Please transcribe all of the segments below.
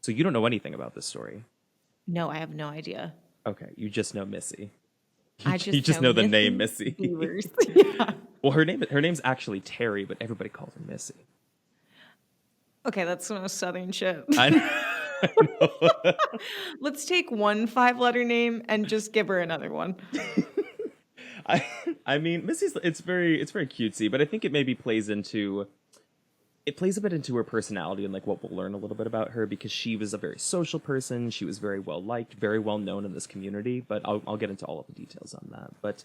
So you don't know anything about this story. No, I have no idea. Okay, you just know Missy. I You just just know know the name Missy Missy. Bevers. Yeah. Well, her name's actually Terry, but everybody calls her Missy. Okay, that's the most southern shit. I know. Let's take one 5-letter name and just give her another one. I I mean, Missy's it's very cutesy, but I think it maybe plays a bit into her personality and like what we'll learn a little bit about her because she was a very social person. She was very well liked, very well known in this community. But I'll get into all of the details on that. But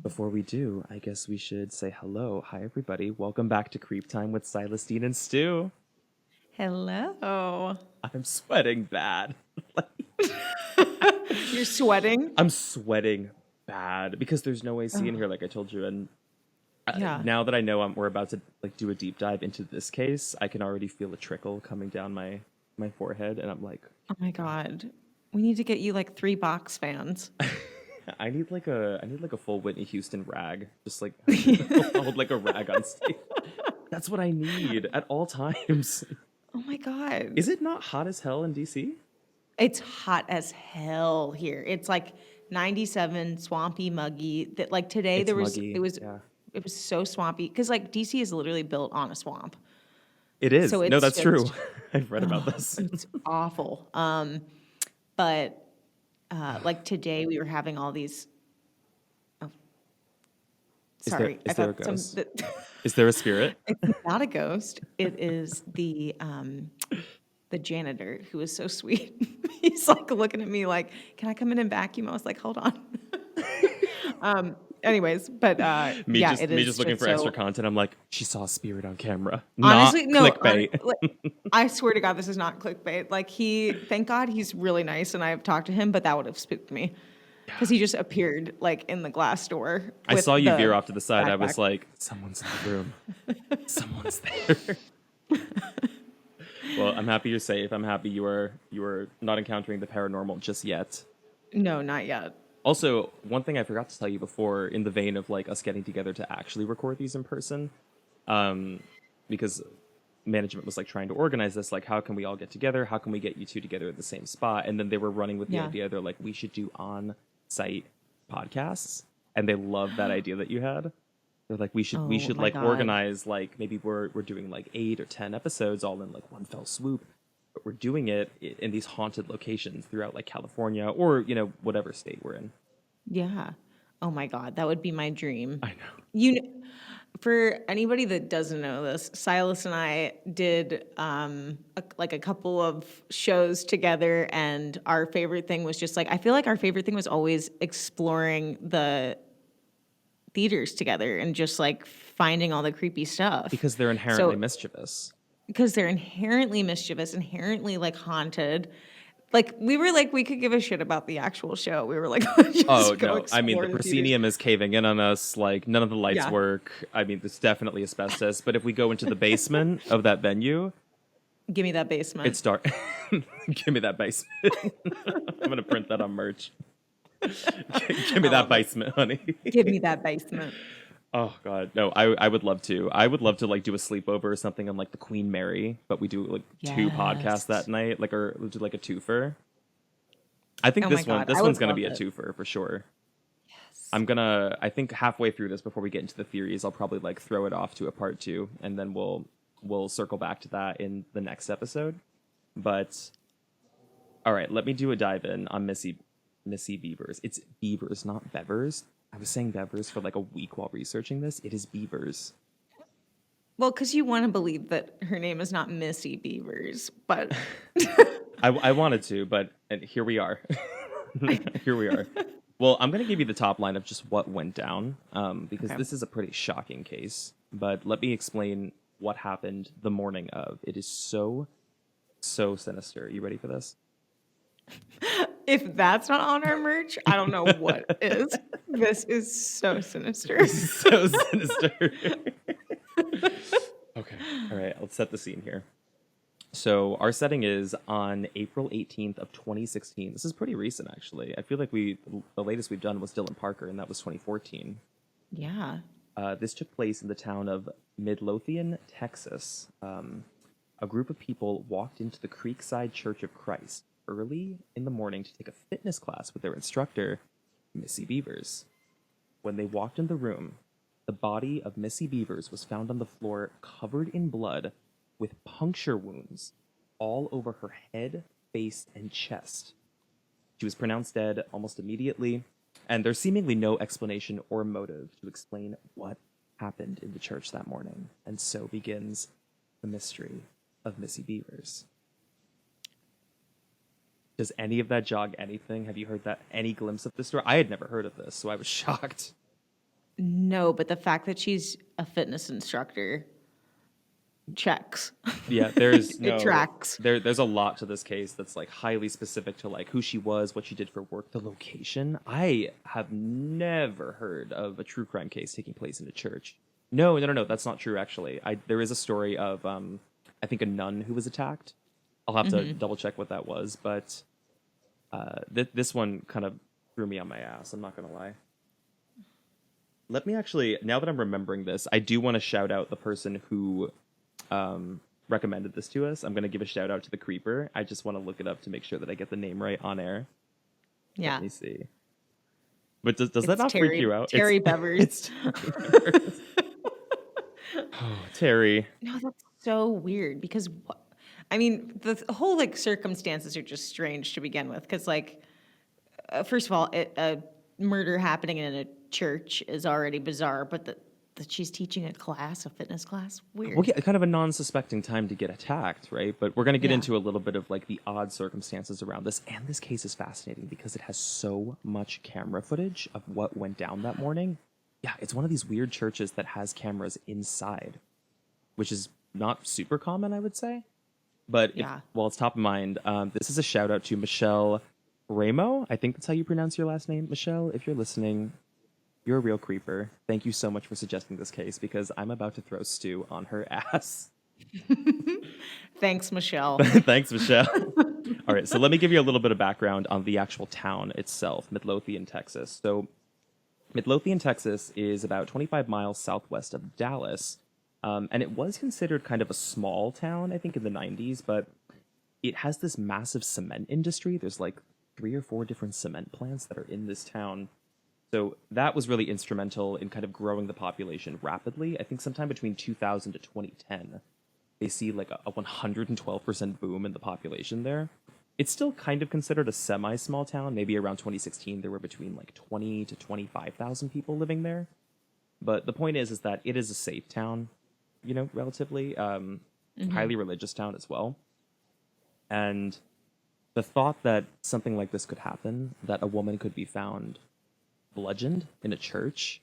before we do, I guess we should say hello. Hi, everybody. Welcome back to Creep Time with Celestine and Stu. Hello. I'm sweating bad. You're sweating? I'm sweating bad because there's no AC in here, like I told you. And Yeah. now that I know we're about to like do a deep dive into this case, I can already feel a trickle coming down my forehead, and I'm like, Oh my God. We need to get you like 3 box fans. I need like a full Whitney Houston rag, just like hold like a rag on stage. That's what I need at all times. Oh my God. Is it not hot as hell in DC? It's hot as hell here. It's like 97, swampy, muggy. That like today It's there was muggy. it was Yeah, it was so swampy because like DC is literally built on a swamp. it is. So No, it's that's true. just I've read about this. it's awful. But like today we were having all these. Oh, Is there sorry, I is there a thought some. ghost? Is there a spirit? It's not a ghost. It is the janitor who is so sweet. He's like looking at me like, "Can I come in and vacuum?" I was like, "Hold on." Anyways, but Me yeah, just it me is just looking just for extra so. content. I'm like, she saw a spirit on camera, not Honestly, no. clickbait. I swear to God, this is not clickbait. Like thank God, he's really nice, and I've talked to him, but that would have spooked me because he just appeared like in the glass door I with saw you veer the off to the side. I was backpack. like, someone's in the room. Someone's there. Well, I'm happy you're safe. I'm happy you are not encountering the paranormal just yet. No, not yet. Also, one thing I forgot to tell you before, in the vein of like us getting together to actually record these in person, because management was like trying to organize this, like how can we all get together? How can we get you two together at the same spot? And then they were running with the Yeah. idea. They're like, we should do on-site podcasts, and they loved that idea that you had. They're like, we Oh should my like God. organize like maybe we're doing like 8 or 10 episodes all in like one fell swoop, but we're doing it in these haunted locations throughout like California or whatever state we're in. Yeah. Oh my God, that would be my dream. I know. You kn- for anybody that doesn't know this, Silas and I did like a couple of shows together, and our favorite thing was just like I feel like our favorite thing was always exploring the theaters together and just like finding all the creepy stuff. Because they're inherently So mischievous. because they're inherently mischievous, inherently like haunted. Like we were like we could give a shit about the actual show. We were like let's Oh just go no, I mean explore the the theaters. proscenium is caving in on us. Like none of the lights Yeah. work. I mean, there's definitely asbestos. But if we go into the basement of that venue, Give me that basement. it's dark. Give me that basement. I'm gonna print that on merch. Give me that basement, honey. Give me that basement. Oh God, no! I would love to. I would love to like do a sleepover or something on like the Queen Mary, but we do like 2 podcasts Yes. that night, like or we'll do like a twofer. I think Oh my this one God, this I one's would gonna love be a it. twofer for sure. I think halfway through this, before we get into the theories, I'll probably like throw it off to a part 2, and then we'll circle back to that in the next episode. But all right, let me do a dive in on Missy Bevers. It's Bevers, not Bevers. I was saying Bevers for like a week while researching this. It is Bevers. Well, because you want to believe that her name is not Missy Bevers, but I wanted to, but and here we are. Here we are. Well, I'm going to give you the top line of just what went down, because Okay. this is a pretty shocking case. But let me explain what happened the morning of. It is so sinister. You ready for this? if that's not on our merch, I don't know what is. This is so sinister. This is so sinister. Okay. All right. Let's set the scene here. So our setting is on April 18th of 2016. This is pretty recent, actually. I feel like the latest we've done was Dylan Parker, and that was 2014. Yeah. This took place in the town of Midlothian, Texas. a group of people walked into the Creekside Church of Christ early in the morning to take a fitness class with their instructor, Missy Bevers. When they walked in the room, the body of Missy Bevers was found on the floor covered in blood with puncture wounds all over her head, face, and chest. She was pronounced dead almost immediately, and there's seemingly no explanation or motive to explain what happened in the church that morning. And so begins the mystery of Missy Bevers. Does any of that jog anything? Have you heard that any glimpse of this story? I had never heard of this, so I was shocked. No, but the fact that she's a fitness instructor checks. Yeah, there's It tracks. there's a lot to this case that's like highly specific to like who she was, what she did for work, the location. I have never heard of a true crime case taking place in a church. No, that's not true actually. There is a story of I think a nun who was attacked. I'll have to double check what that was, but this one kind of threw me on my ass, I'm not gonna lie. Let me actually, now that I'm remembering this, I do want to shout out the person who recommended this to us. I'm going to give a shout out to the Creeper. I just want to look it up to make sure that I get the name right on air. Yeah. Let me see. But does that not freak you out? Terry Bevers. It's Terry Bevers. Oh, Terry. No, that's so weird because, I mean, the whole like circumstances are just strange to begin with. Because like, first of all, a murder happening in a church is already bizarre, but that she's teaching a class, a fitness class, weird. Well, yeah, kind of a non-suspecting time to get attacked, right? But we're going to get into a little bit of like the odd circumstances around this. And this case is fascinating because it has so much camera footage of what went down that morning. Yeah, it's one of these weird churches that has cameras inside, which is not super common, I would say. But while it's top of mind, this is a shout out to Michelle Ramo. I think that's how you pronounce your last name, Michelle. If you're listening, you're a real creeper. Thank you so much for suggesting this case because I'm about to throw stew on her ass. Thanks, Michelle. Thanks, Michelle. All right, so let me give you a little bit of background on the actual town itself, Midlothian, Texas. So Midlothian, Texas is about 25 miles southwest of Dallas, and it was considered kind of a small town, I think, in the 90s, but it has this massive cement industry. There's like 3 or 4 different cement plants that are in this town. So that was really instrumental in kind of growing the population rapidly. I think sometime between 2000 to 2010, they see like a 112% boom in the population there. It's still kind of considered a semi-small town. Maybe around 2016, there were between like 20 to 25,000 people living there. But the point is that it is a safe town, you know, relatively highly religious town as well. And the thought that something like this could happen, that a woman could be found bludgeoned in a church,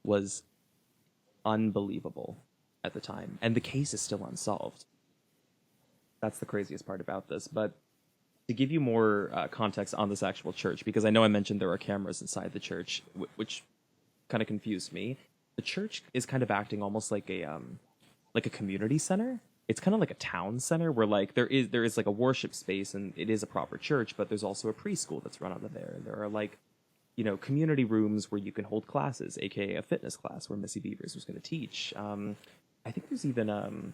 was unbelievable at the time. And the case is still unsolved. That's the craziest part about this. But to give you more context on this actual church, because I know I mentioned there are cameras inside the church, which kind of confused me. The church is kind of acting almost like a community center. It's kind of like a town center where like there is like a worship space and it is a proper church, but there's also a preschool that's run out of there. And there are like, you know, community rooms where you can hold classes, aka a fitness class where Missy Bevers was going to teach. I think there's even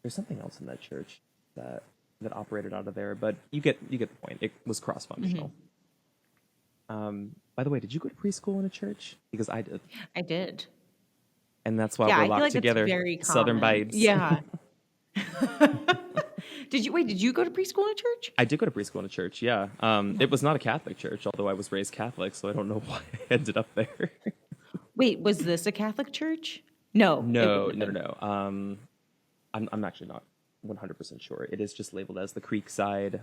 there's something else in that church that operated out of there, but you get the point. It was cross-functional. By the way, did you go to preschool in a church? Because I did. I did. And that's why Yeah, we're I feel locked like together. it's very Southern common. vibes. Yeah. Did you go to preschool in a church? I did go to preschool in a church, yeah. It was not a Catholic church, although I was raised Catholic, so I don't know why I ended up there. Wait, was this a Catholic church? No. No. I'm actually not 100% sure. It is just labeled as the Creekside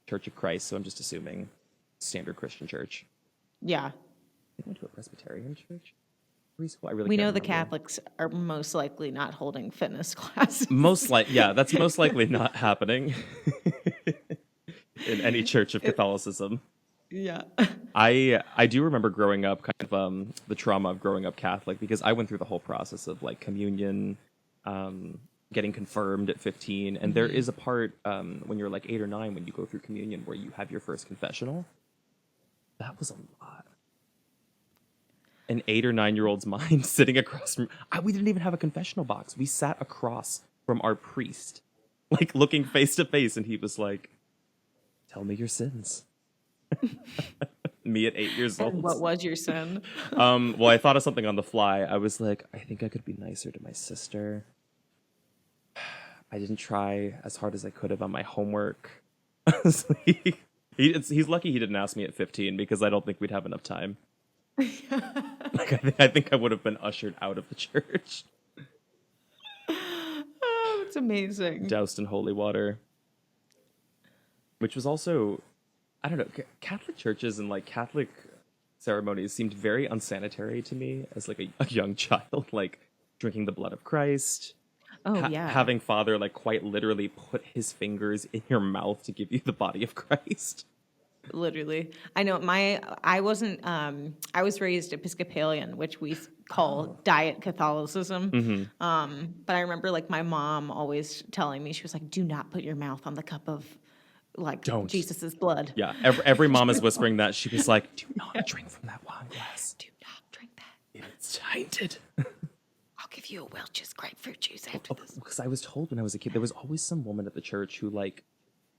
Church of Christ, so I'm just assuming standard Christian church. Yeah. I went to a Presbyterian church. Preschool. I really We can't know the remember. Catholics are most likely not holding fitness classes. That's most likely not happening in any church of Catholicism. Yeah. I do remember growing up, kind of the trauma of growing up Catholic, because I went through the whole process of like communion, getting confirmed at 15, and there is a part when you're like 8 or 9 when you go through communion where you have your first confessional. That was a lot. An 8 or 9-year-old's mind sitting across from... we didn't even have a confessional box. We sat across from our priest like looking face to face, and he was like, "Tell me your sins." Me at 8 years And old. what was your sin? Well, I thought of something on the fly. I was like, I think I could be nicer to my sister. I didn't try as hard as I could have on my homework. Honestly, he's lucky he didn't ask me at 15 because I don't think we'd have enough time. Like I think I would have been ushered out of the church, Oh, it's amazing. doused in holy water, which was also, I don't know, Catholic churches and like Catholic ceremonies seemed very unsanitary to me as like a young child, like drinking the blood of Christ, Oh, yeah. having Father like quite literally put his fingers in your mouth to give you the body of Christ. Literally. I know I wasn't, I was raised Episcopalian, which we call diet Catholicism. But I remember like my mom always telling me, she was like, do not put your mouth on the cup of like Don't. Jesus's blood. Yeah, every mom is whispering that. She was like, do not drink from that wine glass. Do not drink that. It's tainted. I'll give you a Welch's grapefruit juice after this. Because I was told when I was a kid, there was always some woman at the church who like,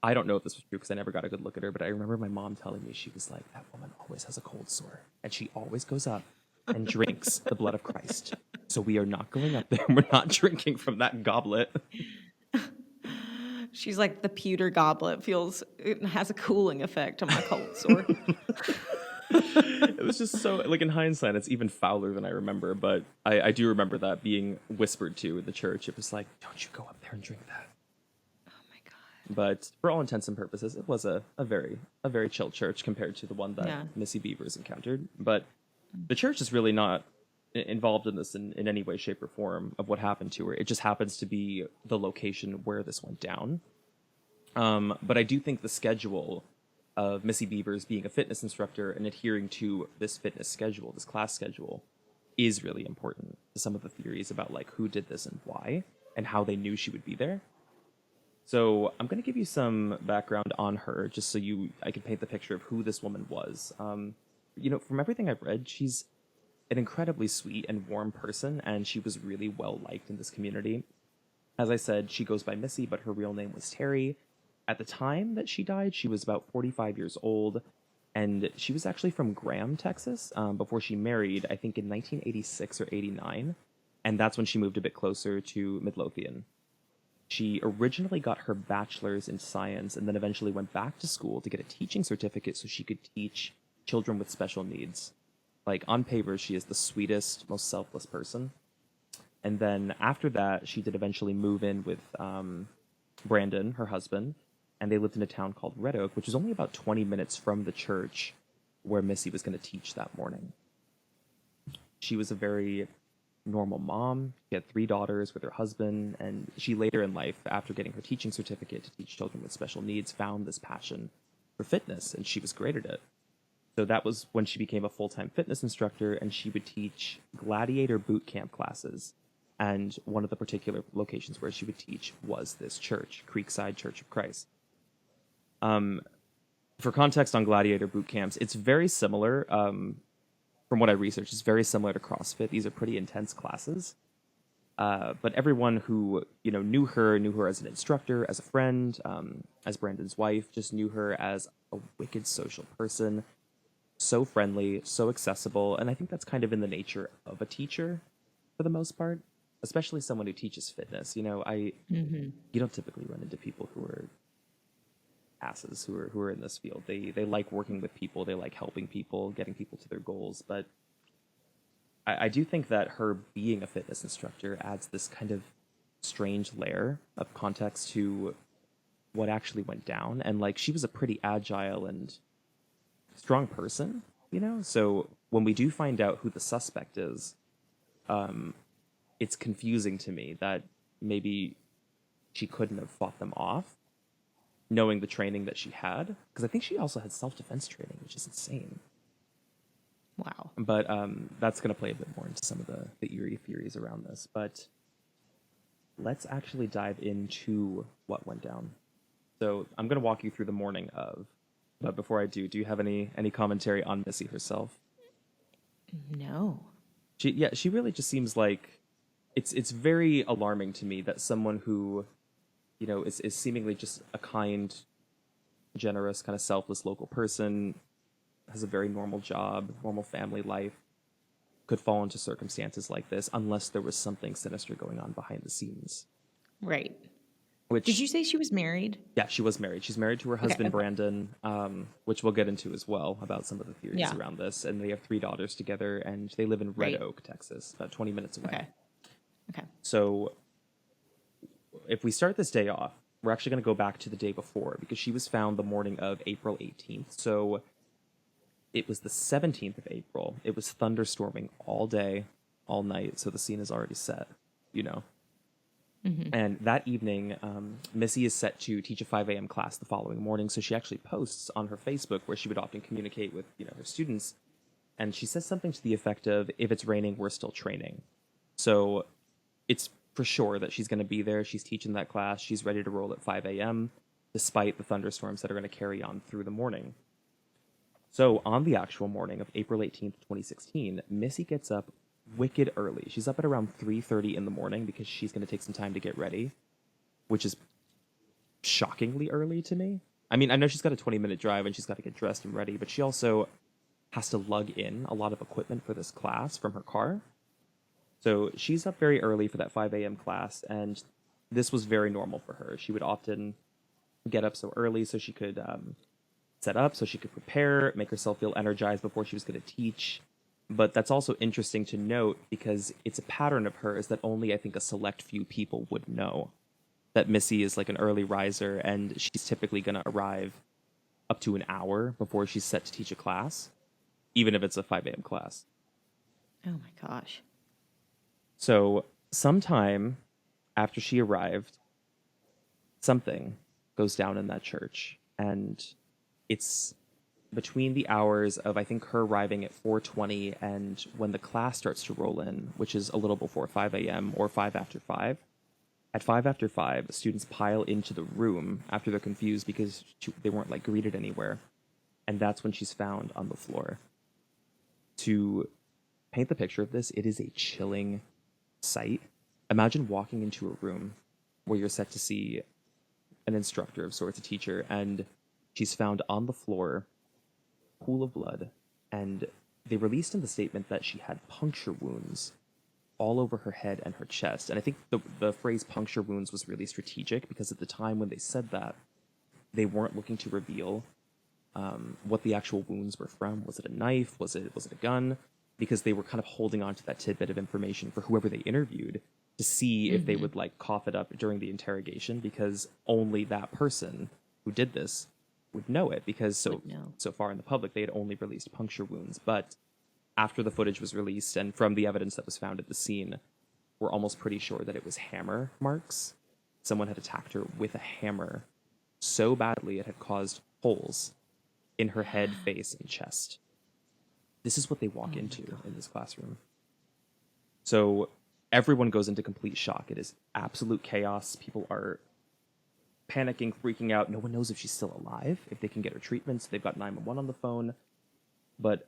I don't know if this was true because I never got a good look at her, but I remember my mom telling me, she was like, that woman always has a cold sore and she always goes up and drinks the blood of Christ. So we are not going up there. We're not drinking from that goblet. She's like, the pewter goblet it has a cooling effect on my cold sore. It was just so, like in hindsight, it's even fouler than I remember, but I do remember that being whispered to in the church. It was like, don't you go up there and drink that. But for all intents and purposes, it was a very chill church compared to the one that Missy Bevers encountered. But the church is really not involved in this in any way, shape, or form of what happened to her. It just happens to be the location where this went down. But I do think the schedule of Missy Bevers being a fitness instructor and adhering to this fitness schedule, this class schedule, is really important to some of the theories about like who did this and why and how they knew she would be there. So I'm going to give you some background on her, just so I can paint the picture of who this woman was. From everything I've read, she's an incredibly sweet and warm person, and she was really well liked in this community. As I said, she goes by Missy, but her real name was Terry. At the time that she died, she was about 45 years old, and she was actually from Graham, Texas, before she married, I think in 1986 or 89, and that's when she moved a bit closer to Midlothian. She originally got her bachelor's in science and then eventually went back to school to get a teaching certificate so she could teach children with special needs. Like, on paper, she is the sweetest, most selfless person. And then after that, she did eventually move in with Brandon, her husband, and they lived in a town called Red Oak, which is only about 20 minutes from the church where Missy was going to teach that morning. She was a very normal mom. She had 3 daughters with her husband, and she later in life, after getting her teaching certificate to teach children with special needs, found this passion for fitness, and she was great at it. So that was when she became a full-time fitness instructor, and she would teach gladiator boot camp classes. And one of the particular locations where she would teach was this church, Creekside Church of Christ. For context on gladiator boot camps, it's very similar. From what I researched, it's very similar to CrossFit. These are pretty intense classes. But everyone who knew her as an instructor, as a friend, as Brandon's wife, just knew her as a wicked social person, so friendly, so accessible, and I think that's kind of in the nature of a teacher for the most part, especially someone who teaches fitness. You don't typically run into people who are asses who are in this field. They like working with people, they like helping people, getting people to their goals, but I do think that her being a fitness instructor adds this kind of strange layer of context to what actually went down. And like, she was a pretty agile and strong person, so when we do find out who the suspect is, it's confusing to me that maybe she couldn't have fought them off, knowing the training that she had, because I think she also had self-defense training, which is insane. Wow. But that's going to play a bit more into some of the eerie theories around this. But let's actually dive into what went down. So I'm going to walk you through the morning of. But before I do you have any commentary on Missy herself? No. She really just seems like it's very alarming to me that someone who, is seemingly just a kind, generous, kind of selfless local person, has a very normal job, normal family life, could fall into circumstances like this unless there was something sinister going on behind the scenes. Right. Did Which, you say she was married? yeah, she was married. She's married to her Okay. husband, Okay. Brandon, which we'll get into as well about some of the theories Yeah. around this. And they have 3 daughters together, and they live in Red Right. Oak, Texas, about 20 minutes away. Okay. Okay. So if we start this day off, we're actually going to go back to the day before because she was found the morning of April 18th. So it was the 17th of April. It was thunderstorming all day, all night. So the scene is already set, you know. And that evening, Missy is set to teach a 5 a.m. class the following morning. So she actually posts on her Facebook where she would often communicate with, her students. And she says something to the effect of, if it's raining, we're still training. So it's for sure that she's going to be there. She's teaching that class. She's ready to roll at 5 a.m., despite the thunderstorms that are going to carry on through the morning. So on the actual morning of April 18th, 2016, Missy gets up wicked early. She's up at around 3:30 in the morning because she's going to take some time to get ready, which is shockingly early to me. I mean, I know she's got a 20-minute drive and she's got to get dressed and ready, but she also has to lug in a lot of equipment for this class from her car. So she's up very early for that 5 a.m. class, and this was very normal for her. She would often get up so early so she could set up, so she could prepare, make herself feel energized before she was going to teach. But that's also interesting to note because it's a pattern of hers that only I think a select few people would know. That Missy is like an early riser, and she's typically going to arrive up to an hour before she's set to teach a class, even if it's a 5 a.m. class. Oh my gosh. So sometime after she arrived, something goes down in that church, and it's between the hours of I think her arriving at 4:20 and when the class starts to roll in, which is a little before 5 a.m. or 5 after 5. At 5 after 5, students pile into the room after they're confused because they weren't like greeted anywhere, and that's when she's found on the floor. To paint the picture of this, it is a chilling sight. Imagine walking into a room where you're set to see an instructor of sorts, a teacher, and she's found on the floor, pool of blood, and they released in the statement that she had puncture wounds all over her head and her chest. And I think the phrase puncture wounds was really strategic because at the time when they said that, they weren't looking to reveal what the actual wounds were from. Was it a knife? Was it a gun? Because they were kind of holding on to that tidbit of information for whoever they interviewed to see if they would like cough it up during the interrogation, because only that person who did this would know it, because so far in the public they had only released puncture wounds. But after the footage was released and from the evidence that was found at the scene, we're almost pretty sure that it was hammer marks. Someone had attacked her with a hammer so badly it had caused holes in her head, face, and chest. This is what they walk into in this classroom. So everyone goes into complete shock. It is absolute chaos. People are panicking, freaking out. No one knows if she's still alive, if they can get her treatments. They've got 911 on the phone, but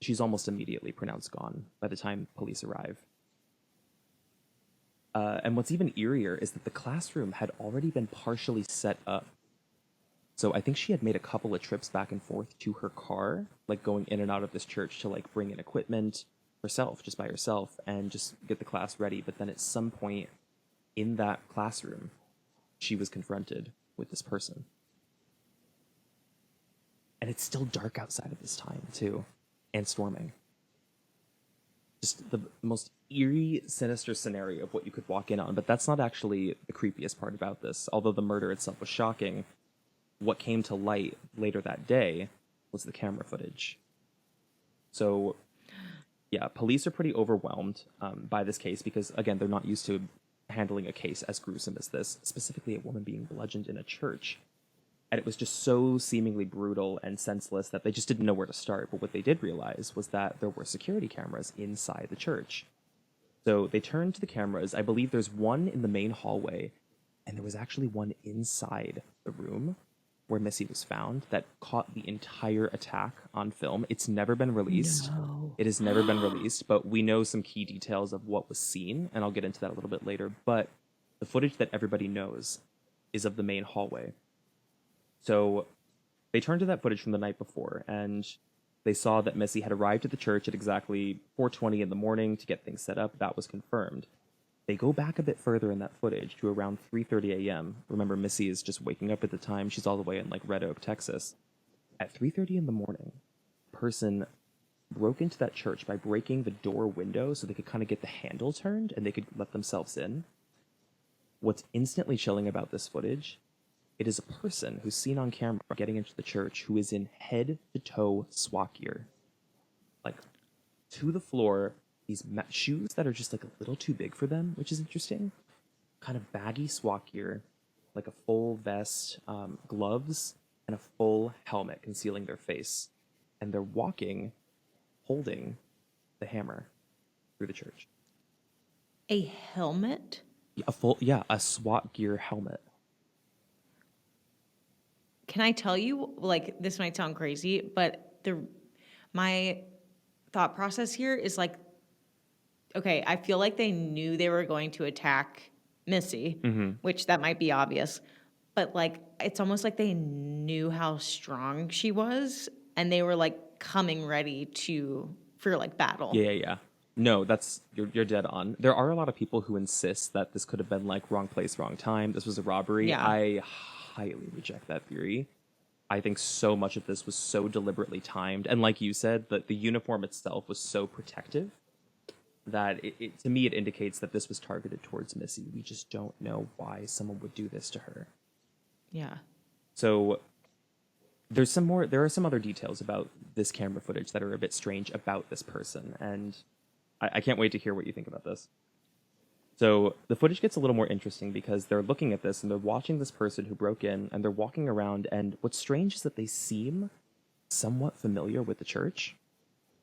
she's almost immediately pronounced gone by the time police arrive. And what's even eerier is that the classroom had already been partially set up. So I think she had made a couple of trips back and forth to her car, like going in and out of this church to like bring in equipment herself, just by herself, and just get the class ready. But then at some point in that classroom, she was confronted with this person. And it's still dark outside at this time, too, and storming. Just the most eerie, sinister scenario of what you could walk in on. But that's not actually the creepiest part about this. Although the murder itself was shocking, what came to light later that day was the camera footage. So, yeah, police are pretty overwhelmed by this case because, again, they're not used to handling a case as gruesome as this, specifically a woman being bludgeoned in a church. And it was just so seemingly brutal and senseless that they just didn't know where to start. But what they did realize was that there were security cameras inside the church. So they turned to the cameras. I believe there's one in the main hallway, and there was actually one inside the room where Missy was found that caught the entire attack on film. It's never been released. No. It has never been released, but we know some key details of what was seen, and I'll get into that a little bit later. But the footage that everybody knows is of the main hallway. So they turned to that footage from the night before, and they saw that Missy had arrived at the church at exactly 4:20 in the morning to get things set up. That was confirmed. They go back a bit further in that footage to around 3:30 a.m. Remember, Missy is just waking up at the time. She's all the way in like Red Oak, Texas. At 3:30 in the morning, a person broke into that church by breaking the door window so they could kind of get the handle turned and they could let themselves in. What's instantly chilling about this footage, it is a person who's seen on camera getting into the church who is in head-to-toe SWAT gear. Like, to the floor, these shoes that are just like a little too big for them, which is interesting. Kind of baggy SWAT gear, like a full vest, gloves, and a full helmet concealing their face. And they're walking, holding the hammer through the church. A helmet? A SWAT gear helmet. Can I tell you, like, this might sound crazy, but my thought process here is like, okay, I feel like they knew they were going to attack Missy, which that might be obvious, but like, it's almost like they knew how strong she was, and they were like coming ready for like battle. Yeah. No, you're dead on. There are a lot of people who insist that this could have been like wrong place, wrong time. This was a robbery. Yeah. I highly reject that theory. I think so much of this was so deliberately timed, and like you said, the uniform itself was so protective that to me it indicates that this was targeted towards Missy. We just don't know why someone would do this to her. Yeah. So there are some other details about this camera footage that are a bit strange about this person, and I can't wait to hear what you think about this. So the footage gets a little more interesting because they're looking at this and they're watching this person who broke in, and they're walking around, and what's strange is that they seem somewhat familiar with the church.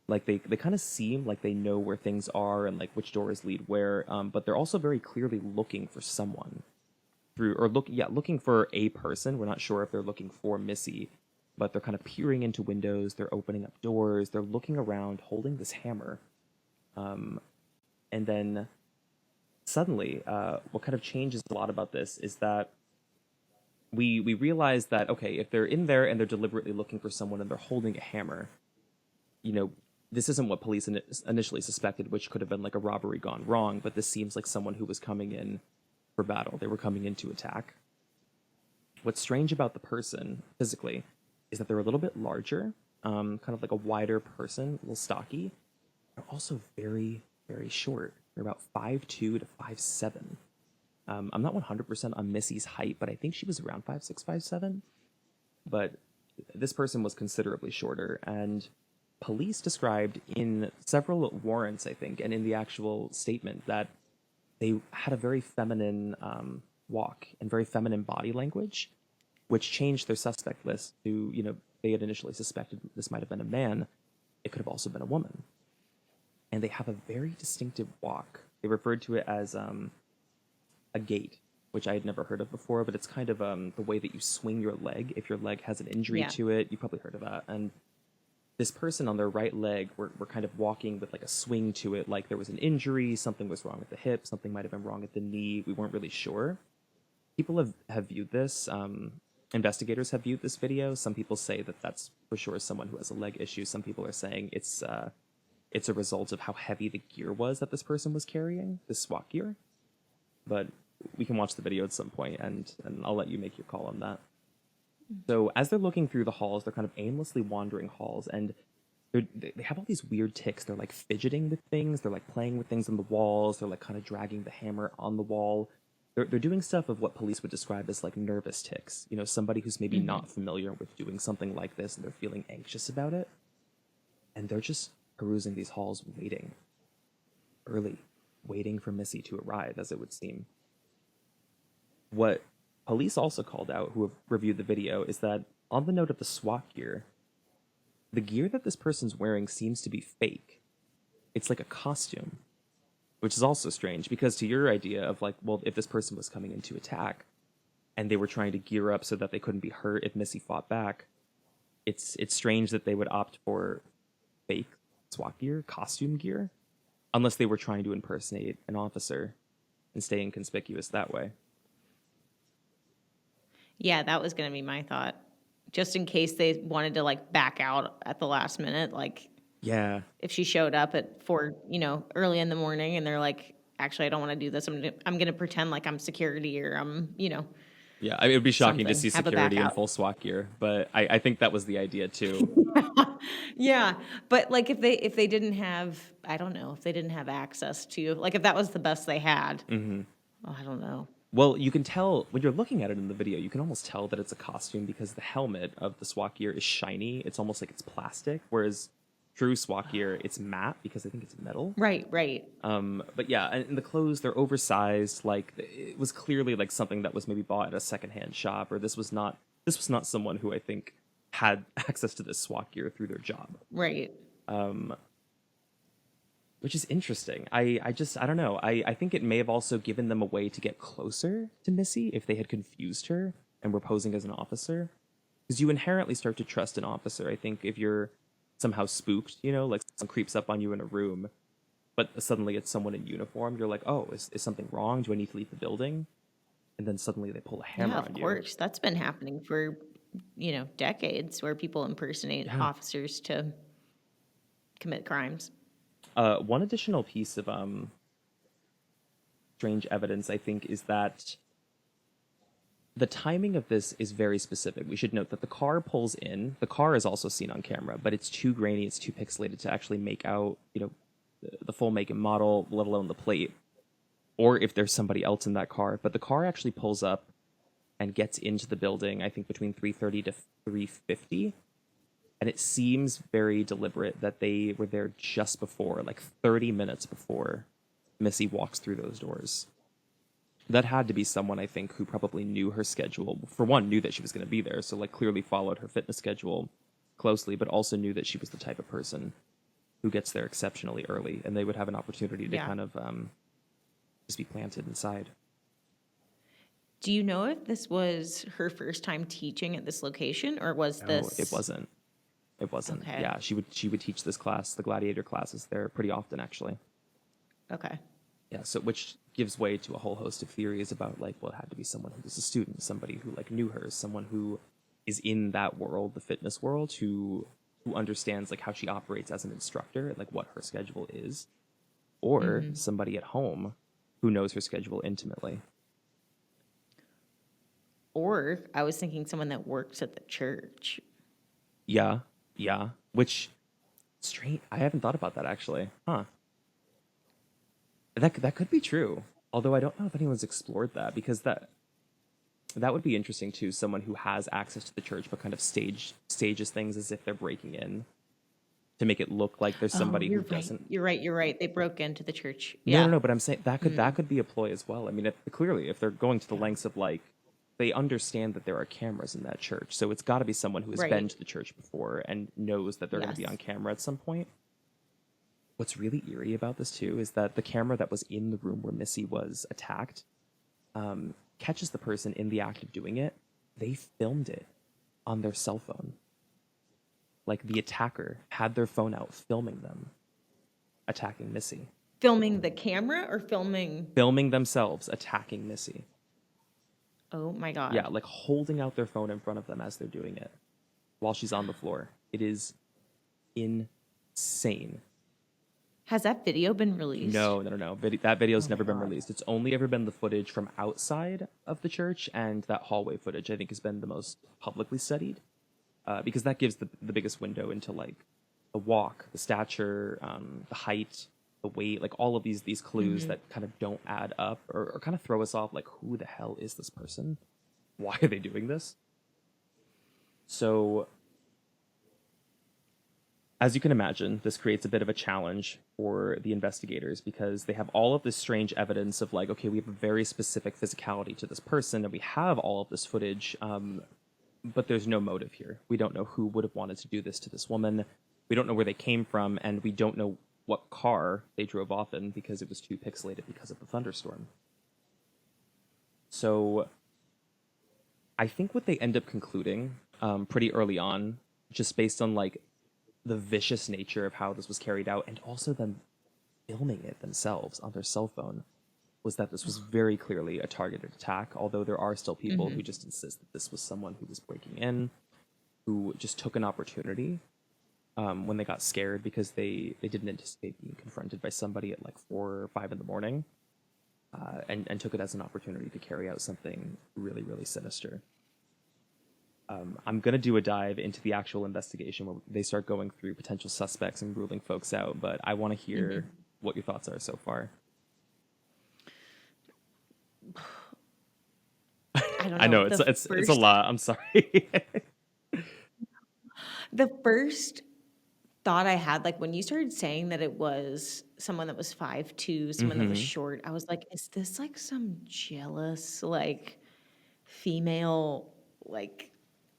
Like they kind of seem like they know where things are and like which doors lead where, but they're also very clearly looking for someone looking for a person. We're not sure if they're looking for Missy, but they're kind of peering into windows, they're opening up doors, they're looking around, holding this hammer. And then suddenly, what kind of changes a lot about this is that we realize that, okay, if they're in there and they're deliberately looking for someone and they're holding a hammer, this isn't what police initially suspected, which could have been like a robbery gone wrong, but this seems like someone who was coming in for battle. They were coming in to attack. What's strange about the person physically is that they're a little bit larger, kind of like a wider person, a little stocky. They're also very, very short. They're about 5'2" to 5'7". I'm not 100% on Missy's height, but I think she was around 5'6", 5'7". But this person was considerably shorter, and police described in several warrants, I think, and in the actual statement that they had a very feminine walk and very feminine body language, which changed their suspect list to, they had initially suspected this might have been a man. It could have also been a woman. And they have a very distinctive walk. They referred to it as a gait, which I had never heard of before, but it's kind of the way that you swing your leg. If your leg has an injury to it, you probably heard of that. And this person on their right leg were kind of walking with like a swing to it, like there was an injury, something was wrong with the hip, something might have been wrong at the knee. We weren't really sure. People have viewed this. Investigators have viewed this video. Some people say that that's for sure someone who has a leg issue. Some people are saying it's a result of how heavy the gear was that this person was carrying, this SWAT gear. But we can watch the video at some point, and I'll let you make your call on that. So as they're looking through the halls, they're kind of aimlessly wandering halls, and they have all these weird tics. They're like fidgeting with things. They're like playing with things on the walls. They're like kind of dragging the hammer on the wall. They're doing stuff of what police would describe as like nervous tics. Somebody who's maybe not familiar with doing something like this, and they're feeling anxious about it. And they're just perusing these halls, waiting for Missy to arrive, as it would seem. What police also called out, who have reviewed the video, is that on the note of the SWAT gear, the gear that this person's wearing seems to be fake. It's like a costume, which is also strange, because to your idea of like, well, if this person was coming in to attack and they were trying to gear up so that they couldn't be hurt if Missy fought back, it's strange that they would opt for fake SWAT gear, costume gear, unless they were trying to impersonate an officer and stay inconspicuous that way. Yeah, that was gonna be my thought. Just in case they wanted to like back out at the last minute, like Yeah. if she showed up at 4, early in the morning and they're like, actually, I don't want to do this. I'm gonna pretend like I'm security or Yeah, it would be shocking to something. see Have a back security in out. full SWAT gear, but I think that was the idea too. Yeah, but like if they didn't have, I don't know, if they didn't have access to, like if that was the best they had, Hmm. oh, I don't know. Well, you can tell when you're looking at it in the video, you can almost tell that it's a costume because the helmet of the SWAT gear is shiny. It's almost like it's plastic, whereas true SWAT gear, it's matte because I think it's metal. Right, right. But yeah, and the clothes, they're oversized. Like it was clearly like something that was maybe bought at a secondhand shop, or this was not someone who I think had access to this SWAT gear through their job. Right. Which is interesting. I don't know. I think it may have also given them a way to get closer to Missy if they had confused her and were posing as an officer. Because you inherently start to trust an officer. I think if you're somehow spooked, like someone creeps up on you in a room, but suddenly it's someone in uniform, you're like, oh, is something wrong? Do I need to leave the building? And then suddenly they pull a Yeah, hammer of on you. course. That's been happening for, decades where people impersonate Yeah. officers to commit crimes. One additional piece of strange evidence, I think, is that the timing of this is very specific. We should note that the car pulls in. The car is also seen on camera, but it's too grainy, it's too pixelated to actually make out, the full make and model, let alone the plate, or if there's somebody else in that car. But the car actually pulls up and gets into the building, I think between 3:30 to 3:50. And it seems very deliberate that they were there just before, like 30 minutes before Missy walks through those doors. That had to be someone, I think, who probably knew her schedule. For one, knew that she was going to be there, so like clearly followed her fitness schedule closely, but also knew that she was the type of person who gets there exceptionally early, and they would have an opportunity to Yeah. kind of just be planted inside. Do you know if this was her first time teaching at this location or was No, it this wasn't. It wasn't. okay? Yeah, she would teach this class, the gladiator classes, there pretty often actually. Okay. Yeah, so which gives way to a whole host of theories about like, well, it had to be someone who was a student, somebody who like knew her, someone who is in that world, the fitness world, who understands like how she operates as an instructor and like what her schedule is, or somebody at home who knows her schedule intimately. Or I was thinking someone that works at the church. Yeah, yeah. Which strange. I haven't thought about that actually. Huh. That could be true. Although I don't know if anyone's explored that because that would be interesting too. Someone who has access to the church but kind of stages things as if they're breaking in to make it look like there's Oh, somebody who you're right. doesn't. You're right. You're right. They broke into the church. No, no, Yeah. no. But I'm saying that could be a ploy as well. I mean, clearly, if they're going to the lengths of like, they understand that there are cameras in that church, so it's got to be someone who has been Right. to the church before and knows that they're going to be Yes. on camera at some point. What's really eerie about this too is that the camera that was in the room where Missy was attacked catches the person in the act of doing it. They filmed it on their cell phone. Like the attacker had their phone out filming them attacking Missy, Filming the camera or filming? filming themselves attacking Missy. Oh my Yeah, God. like holding out their phone in front of them as they're doing it while she's on the floor. It is insane. Has that video been released? No, no, no, no. That video's Oh never my been God. released. It's only ever been the footage from outside of the church, and that hallway footage, I think, has been the most publicly studied because that gives the biggest window into like the walk, the stature, the height, the weight, like all of these clues that kind of don't add up or kind of throw us off. Like, who the hell is this person? Why are they doing this? So as you can imagine, this creates a bit of a challenge for the investigators because they have all of this strange evidence of like, okay, we have a very specific physicality to this person, and we have all of this footage, but there's no motive here. We don't know who would have wanted to do this to this woman. We don't know where they came from, and we don't know what car they drove off in because it was too pixelated because of the thunderstorm. So I think what they end up concluding pretty early on, just based on like the vicious nature of how this was carried out and also them filming it themselves on their cell phone, was that this was very clearly a targeted attack, although there are still people who just insist that this was someone who was breaking in, who just took an opportunity when they got scared because they didn't anticipate being confronted by somebody at like 4 or 5 in the morning, and took it as an opportunity to carry out something really, really sinister. I'm going to do a dive into the actual investigation where they start going through potential suspects and ruling folks out, but I want to hear what your thoughts are so far. I don't I know know. it's a lot. I'm sorry. The first thought I had, like when you started saying that it was someone that was 5'2", someone that was short, I was like, is this like some jealous, like female, like,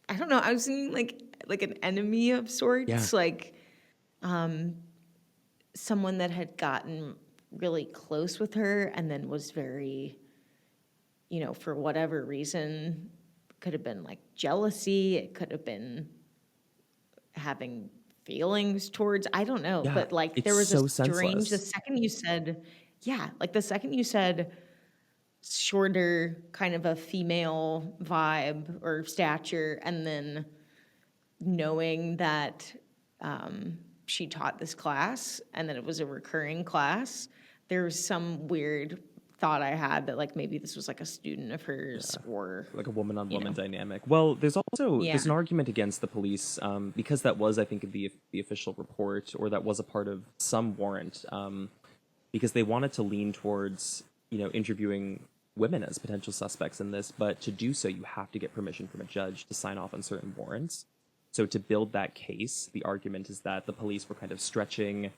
I don't know. I was thinking like an enemy of Yeah. sorts, like someone that had gotten really close with her and then was very, for whatever reason, could have been like jealousy. It could have been having feelings towards, I don't know, Yeah. but like It's there was a so strange, the senseless. second you said, yeah, like the second you said shorter, kind of a female vibe or stature, and then knowing that she taught this class and that it was a recurring class, there was some weird thought I had that like maybe this was like a student of hers or, Like a woman on you woman know, dynamic. Well, yeah. there's an argument against the police, because that was, I think, the official report, or that was a part of some warrant, because they wanted to lean towards interviewing women as potential suspects in this, but to do so you have to get permission from a judge to sign off on certain warrants. So to build that case, the argument is that the police were kind of stretching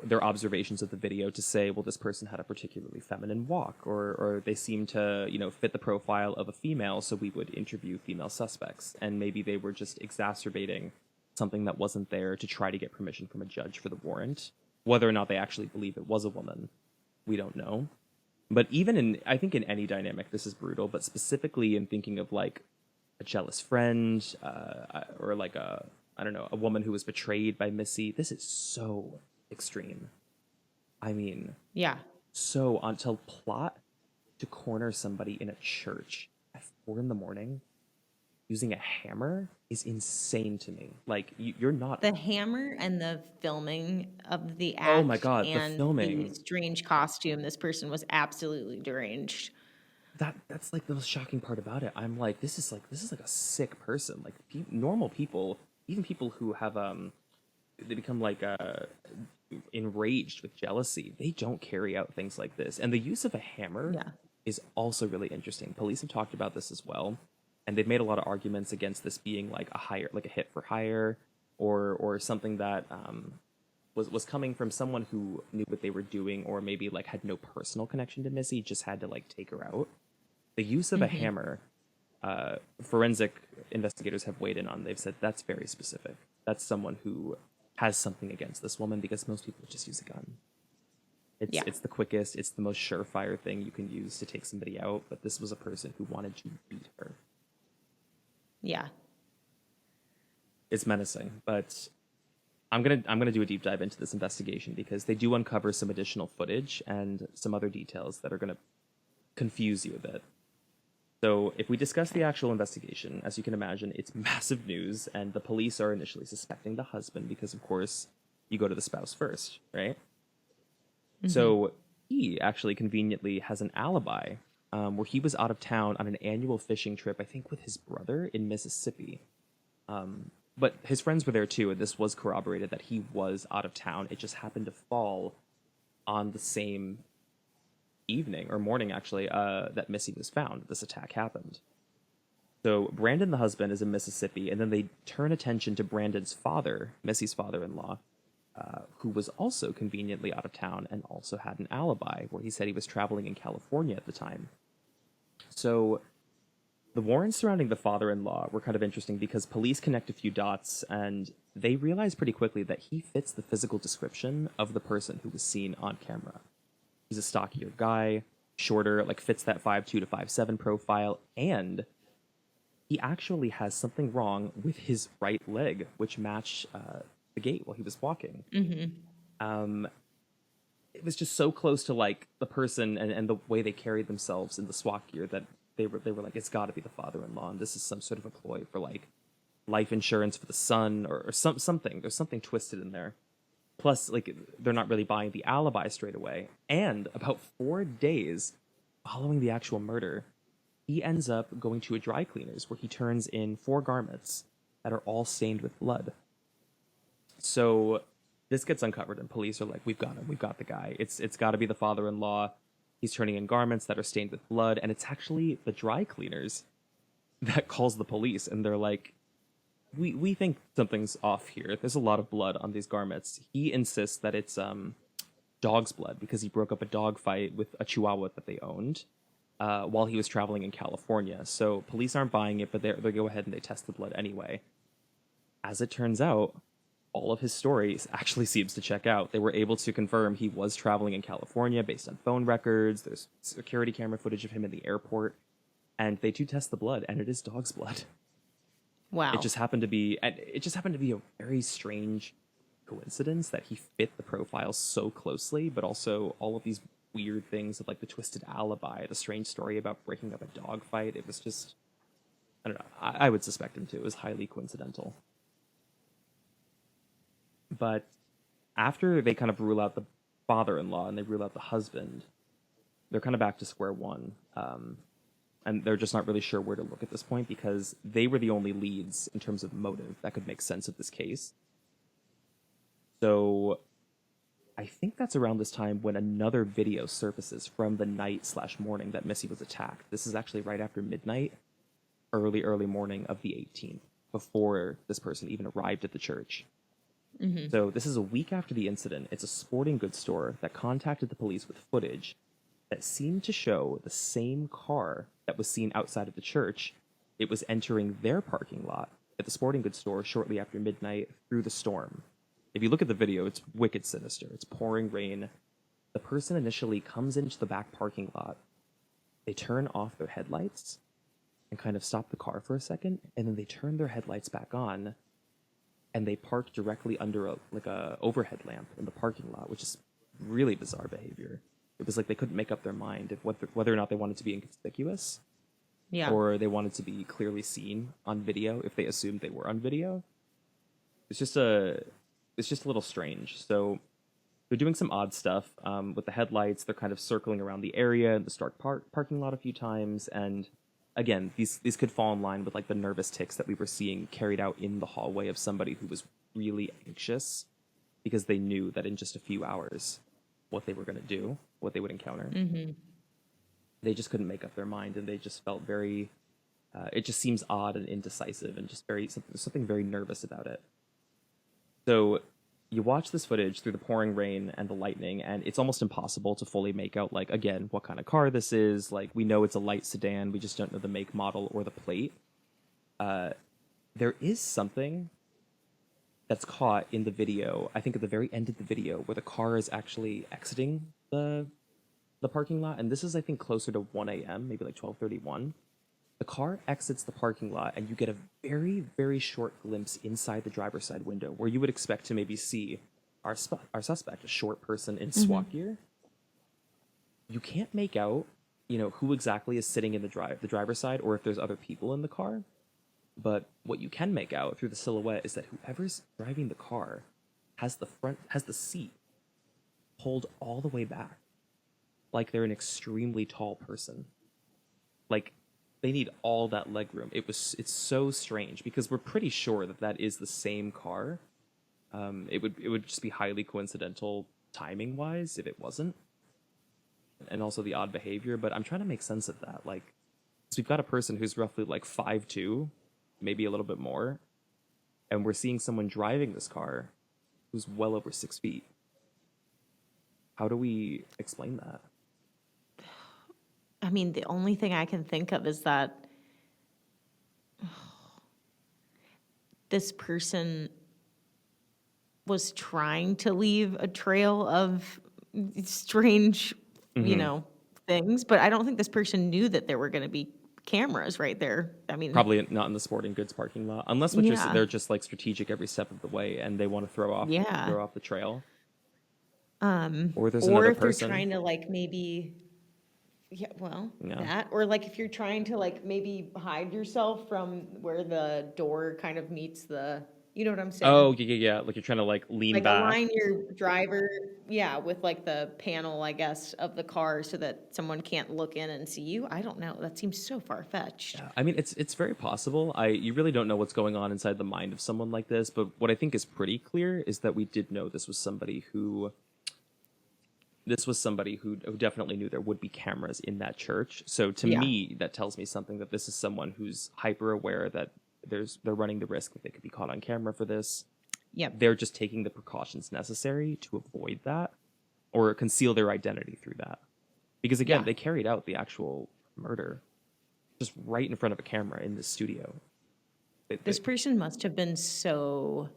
their observations of the video to say, well, this person had a particularly feminine walk, or they seem to, fit the profile of a female, so we would interview female suspects. And maybe they were just exacerbating something that wasn't there to try to get permission from a judge for the warrant. Whether or not they actually believe it was a woman, we don't know. But I think in any dynamic, this is brutal, but specifically in thinking of like a jealous friend, or like I don't know, a woman who was betrayed by Missy. This is so extreme. I mean, Yeah. so to plot to corner somebody in a church at 4 in the morning using a hammer is insane to me. Like, you're not. The hammer and the filming of the Oh my act God, the and the filming. strange costume, this person was absolutely deranged. That's like the most shocking part about it. I'm like, this is like a sick person. Like normal people, even people who have they become like enraged with jealousy. They don't carry out things like this. And the use of a hammer Yeah. is also really interesting. Police have talked about this as well, and they've made a lot of arguments against this being like like a hit for hire, or something that was coming from someone who knew what they were doing, or maybe like had no personal connection to Missy, just had to like take her out. The use of a hammer, forensic investigators have weighed in on. They've said that's very specific. That's someone who has something against this woman, because most people just use a gun. Yeah. It's the quickest, it's the most surefire thing you can use to take somebody out. But this was a person who wanted to beat her. Yeah. It's menacing, but I'm gonna do a deep dive into this investigation, because they do uncover some additional footage and some other details that are gonna confuse you a bit. So if we discuss the actual investigation, as you can imagine, it's massive news, and the police are initially suspecting the husband because, of course, you go to the spouse first, right? So he actually conveniently has an alibi, where he was out of town on an annual fishing trip, I think with his brother in Mississippi. But his friends were there too, and this was corroborated that he was out of town. It just happened to fall on the same evening or morning, actually, that Missy was found. This attack happened. So Brandon, the husband, is in Mississippi, and then they turn attention to Brandon's father, Missy's father-in-law, who was also conveniently out of town and also had an alibi, where he said he was traveling in California at the time. So the warrants surrounding the father-in-law were kind of interesting, because police connect a few dots, and they realize pretty quickly that he fits the physical description of the person who was seen on camera. He's a stockier guy, shorter, like fits that 5'2" to 5'7" profile, and he actually has something wrong with his right leg, which matched the gait while he was walking. it was just so close to like the person and the way they carried themselves in the SWAT gear that they were like, it's got to be the father-in-law, and this is some sort of a ploy for like life insurance for the son, or something. There's something twisted in there. Plus, like, they're not really buying the alibi straight away. And about 4 days following the actual murder, he ends up going to a dry cleaners where he turns in 4 garments that are all stained with blood. So this gets uncovered, and police are like, we've got him, we've got the guy. It's got to be the father-in-law. He's turning in garments that are stained with blood, and it's actually the dry cleaners that calls the police, and they're like, we think something's off here. There's a lot of blood on these garments. He insists that it's dog's blood because he broke up a dog fight with a Chihuahua that they owned while he was traveling in California. So police aren't buying it, but they go ahead and they test the blood anyway. As it turns out, all of his stories actually seems to check out. They were able to confirm he was traveling in California based on phone records. There's security camera footage of him in the airport, and they do test the blood, and it is dog's blood. Wow. It just happened to be a very strange coincidence that he fit the profile so closely, but also all of these weird things of like the twisted alibi, the strange story about breaking up a dog fight. It was just, I don't know. I would suspect him too. It was highly coincidental. But after they kind of rule out the father-in-law and they rule out the husband, they're kind of back to square one. And they're just not really sure where to look at this point because they were the only leads in terms of motive that could make sense of this case. So I think that's around this time when another video surfaces from the night/morning that Missy was attacked. This is actually right after midnight, early morning of the 18th, before this person even arrived at the church. Mm-hmm. So this is a week after the incident. It's a sporting goods store that contacted the police with footage that seemed to show the same car that was seen outside of the church. It was entering their parking lot at the sporting goods store shortly after midnight through the storm. If you look at the video, it's wicked sinister. It's pouring rain. The person initially comes into the back parking lot. They turn off their headlights and kind of stop the car for a second, and then they turn their headlights back on, and they park directly under a overhead lamp in the parking lot, which is really bizarre behavior. It was like they couldn't make up their mind if whether or not they wanted to be inconspicuous, or they wanted to be clearly seen on video if they assumed they were on video. It's just a little strange. So they're doing some odd stuff with the headlights. They're kind of circling around the area in the Stark parking lot a few times, and again, these could fall in line with like the nervous tics that we were seeing carried out in the hallway of somebody who was really anxious because they knew that in just a few hours what they were going to do, what they would encounter. Mm-hmm. They just couldn't make up their mind, and they just felt very, it just seems odd and indecisive and just something very nervous about it. So you watch this footage through the pouring rain and the lightning, and it's almost impossible to fully make out, like, again, what kind of car this is. Like, we know it's a light sedan. We just don't know the make, model, or the plate. There is something that's caught in the video, I think at the very end of the video, where the car is actually exiting the parking lot. And this is, I think, closer to 1 a.m., maybe like 12:31. The car exits the parking lot, and you get a very, very short glimpse inside the driver's side window, where you would expect to maybe see our suspect, a short person in SWAT gear. You can't make out, who exactly is sitting in the driver's side, or if there's other people in the car. But what you can make out through the silhouette is that whoever's driving the car has the seat pulled all the way back, like they're an extremely tall person. Like, they need all that leg room. It's so strange because we're pretty sure that is the same car. It would just be highly coincidental timing wise if it wasn't, and also the odd behavior. But I'm trying to make sense of that. Like, so we've got a person who's roughly like 5'2", maybe a little bit more, and we're seeing someone driving this car who's well over 6 feet. How do we explain that? I mean, the only thing I can think of is that this person was trying to leave a trail of strange, things, but I don't think this person knew that there were going to be cameras right there. I mean, probably not in the sporting goods parking lot, unless they're just like strategic every step of the way, and they want to throw off the trail. Or there's Or another if they're person. trying to like maybe, yeah, well, Yeah. that, or like if you're trying to like maybe hide yourself from where the door kind of meets the, you know what I'm saying? Oh, yeah, yeah, yeah. Like you're trying to like lean Like back. align your driver, yeah, with like the panel, I guess, of the car so that someone can't look in and see you. I don't know. That seems so far-fetched. Yeah, I mean it's very possible. You really don't know what's going on inside the mind of someone like this, but what I think is pretty clear is that we did know this was somebody who definitely knew there would be cameras in that church. So to Yeah. me, that tells me something that this is someone who's hyper aware that they're running the risk that they could be caught on camera for this. Yep. They're just taking the precautions necessary to avoid that or conceal their identity through that. Because again, Yeah. they carried out the actual murder just right in front of a camera in the studio. This person must have been so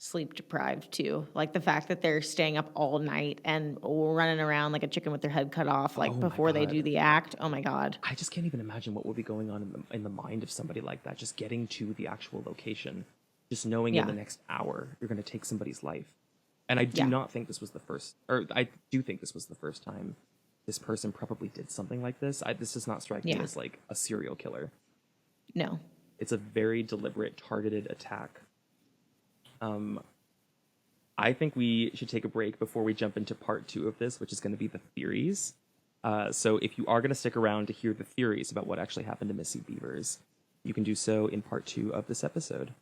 sleep deprived too. Like the fact that they're staying up all night and running around like a chicken with their head cut off, Oh like my before they god. do the act. Oh my God. I just can't even imagine what would be going on in the mind of somebody like that. Just getting to the actual location, just knowing in Yeah. the next hour you're going to take somebody's life. And I do Yeah. not think this was the first, or I do think this was the first time this person probably did something like this. This does not strike me Yeah. as like a serial killer. No. It's a very deliberate, targeted attack. Um, I think we should take a break before we jump into part 2 of this, which is going to be the theories. So if you are going to stick around to hear the theories about what actually happened to Missy Bevers, you can do so in part 2 of this episode.